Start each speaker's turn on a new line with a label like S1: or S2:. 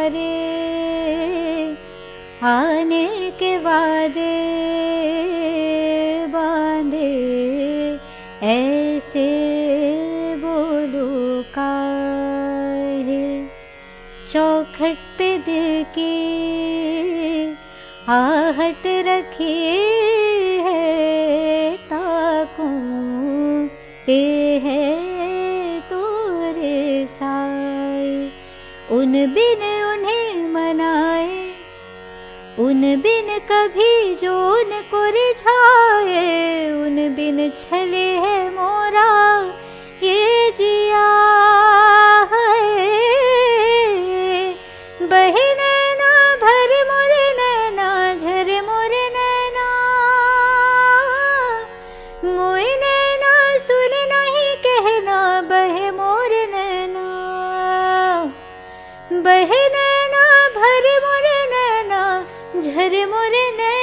S1: पुकारे, आने के वादे बांधे, ऐसे बोलो काहे। चौखट पे दिल की आहट रखी है, ताकों पे है तोरे साए। उन बिन उन्हें मनाए, उन बिन कभी जो उनको रिझाए, उन बिन छले है मोरा ये जिया है। बहे नैना भरे मोरे नैना, झरे मोरे नैना, मोए नैना सुन नहीं कहना, बहे मोरे नैना। बहे नैना भरे मोरे नैना, झरे मोरे नैना।